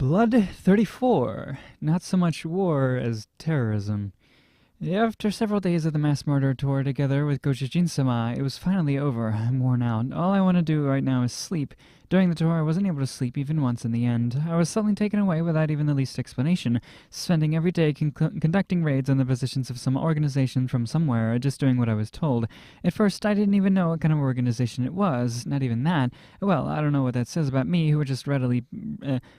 Blood 34. Not so much war as terrorism. After several days of the mass murder tour together with Gochijin-sama, it was finally over. I'm worn out. All I want to do right now is sleep. During the tour, I wasn't able to sleep even once in the end. I was suddenly taken away without even the least explanation, spending every day conducting raids on the positions of some organization from somewhere, just doing what I was told. At first, I didn't even know what kind of organization it was, not even that. Well, I don't know what that says about me, who would just readily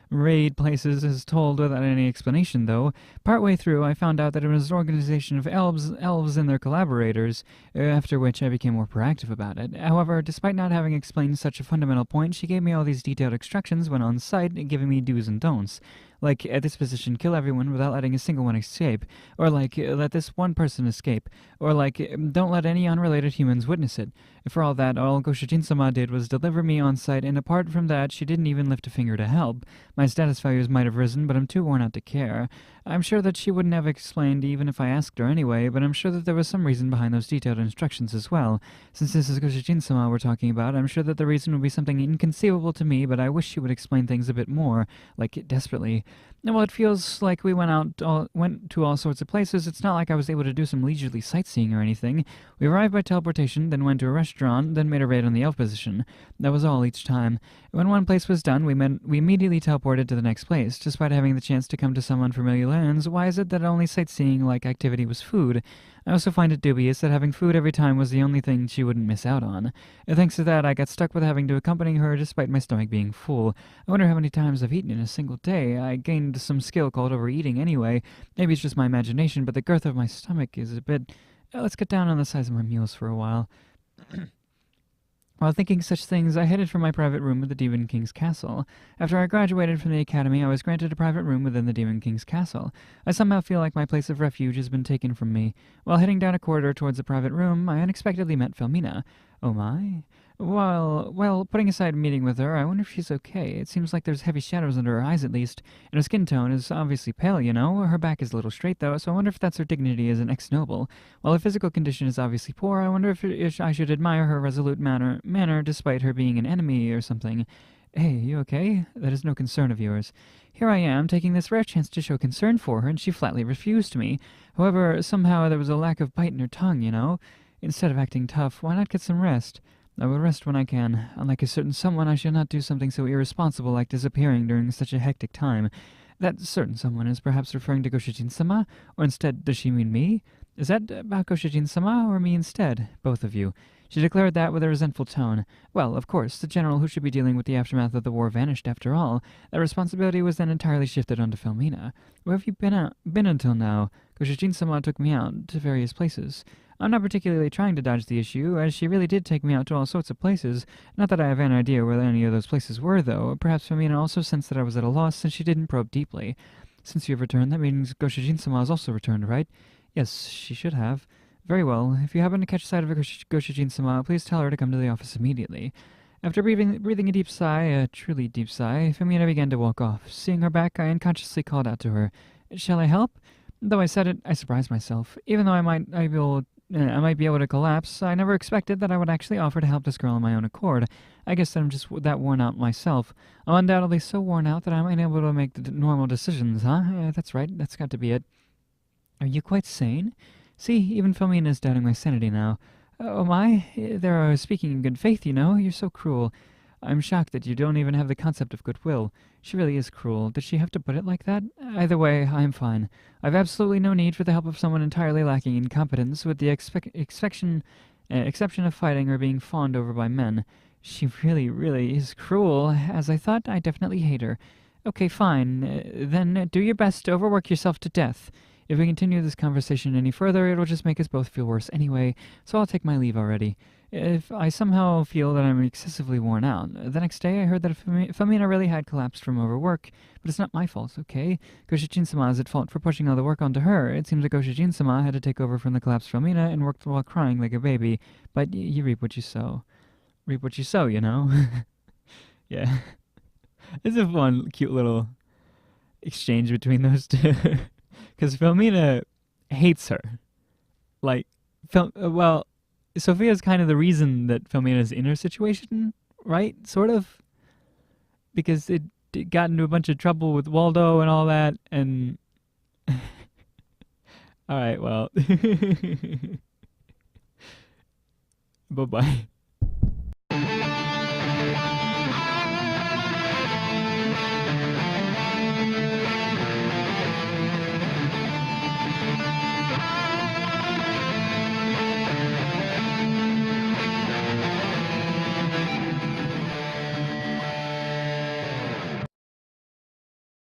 raid places as told without any explanation, though. Partway through, I found out that it was an organization of elves and their collaborators, after which I became more proactive about it. However, despite not having explained such a fundamental point, she gave me all these detailed instructions when on site, giving me do's and don'ts. Like, at this position, kill everyone without letting a single one escape. Or like, let this one person escape. Or like, don't let any unrelated humans witness it. For all that, all Goshijin-sama did was deliver me on site, and apart from that, she didn't even lift a finger to help. My status values might have risen, but I'm too worn out to care. I'm sure that she wouldn't have explained even if I asked her anyway, but I'm sure that there was some reason behind those detailed instructions as well. Since this is Goshijin-sama we're talking about, I'm sure that the reason would be something inconceivable to me, but I wish she would explain things a bit more, like desperately. Well, it feels like we went to all sorts of places. It's not like I was able to do some leisurely sightseeing or anything. We arrived by teleportation, then went to a restaurant, then made a raid on the elf position. That was all each time. When one place was done, we immediately teleported to the next place. Despite having the chance to come to some unfamiliar lands, why is it that only sightseeing-like activity was food? I also find it dubious that having food every time was the only thing she wouldn't miss out on. Thanks to that, I got stuck with having to accompany her despite my stomach being full. I wonder how many times I've eaten in a single day. I gained some skill called overeating anyway. Maybe it's just my imagination, but the girth of my stomach is a bit... let's cut down on the size of my meals for a while. While thinking such things, I headed for my private room at the Demon King's castle. After I graduated from the academy, I was granted a private room within the Demon King's castle. I somehow feel like my place of refuge has been taken from me. While heading down a corridor towards the private room, I unexpectedly met Felmina. Oh my? Well, putting aside meeting with her, I wonder if she's okay. It seems like there's heavy shadows under her eyes at least, and her skin tone is obviously pale, you know. Her back is a little straight though, so I wonder if that's her dignity as an ex-noble. While her physical condition is obviously poor, I wonder if I should admire her resolute manner despite her being an enemy or something. Hey, you okay? That is no concern of yours. Here I am, taking this rare chance to show concern for her, and she flatly refused me. However, somehow there was a lack of bite in her tongue, you know. Instead of acting tough, why not get some rest? I will rest when I can. Unlike a certain someone, I shall not do something so irresponsible like disappearing during such a hectic time. That certain someone is perhaps referring to Goshijin-sama? Or instead, does she mean me? Is that about Goshijin-sama or me instead? Both of you. She declared that with a resentful tone. Well, of course, the general who should be dealing with the aftermath of the war vanished after all. That responsibility was then entirely shifted onto Felmina. Where have you been until now? Goshijin-sama took me out to various places. I'm not particularly trying to dodge the issue, as she really did take me out to all sorts of places. Not that I have any idea where any of those places were, though. Perhaps Femina also sensed that I was at a loss, since she didn't probe deeply. Since you have returned, that means Goshijin-sama has also returned, right? Yes, she should have. Very well. If you happen to catch sight of Goshijin-sama, please tell her to come to the office immediately. After breathing a deep sigh, a truly deep sigh, Femina began to walk off. Seeing her back, I unconsciously called out to her. Shall I help? Though I said it, I surprised myself. Even though I might be able to collapse, I never expected that I would actually offer to help this girl on my own accord. I guess that I'm just that worn out myself. I'm undoubtedly so worn out that I'm unable to make the normal decisions, huh? That's right, that's got to be it. Are you quite sane? See, even Felmina is doubting my sanity now. Oh my, there I was speaking in good faith, you know. You're so cruel. I'm shocked that you don't even have the concept of goodwill. She really is cruel. Did she have to put it like that? Either way, I'm fine. I've absolutely no need for the help of someone entirely lacking in competence, with the exception of fighting or being fawned over by men. She really, really is cruel. As I thought, I definitely hate her. Okay, fine. Then do your best to overwork yourself to death. If we continue this conversation any further, it'll just make us both feel worse anyway, so I'll take my leave already. If I somehow feel that I'm excessively worn out, the next day I heard that Femina really had collapsed from overwork, but it's not my fault, okay? Goshijin-sama is at fault for pushing all the work onto her. It seems that Goshijin-sama had to take over from the collapsed Femina and worked while crying like a baby, but you reap what you sow. Reap what you sow, you know? Yeah. It's a fun, cute little exchange between those two. Because Felmina hates her. Like, well, Sophia's kind of the reason that Felmina's in her situation, right? Sort of. Because got into a bunch of trouble with Waldo and all that, and all right, well, bye bye.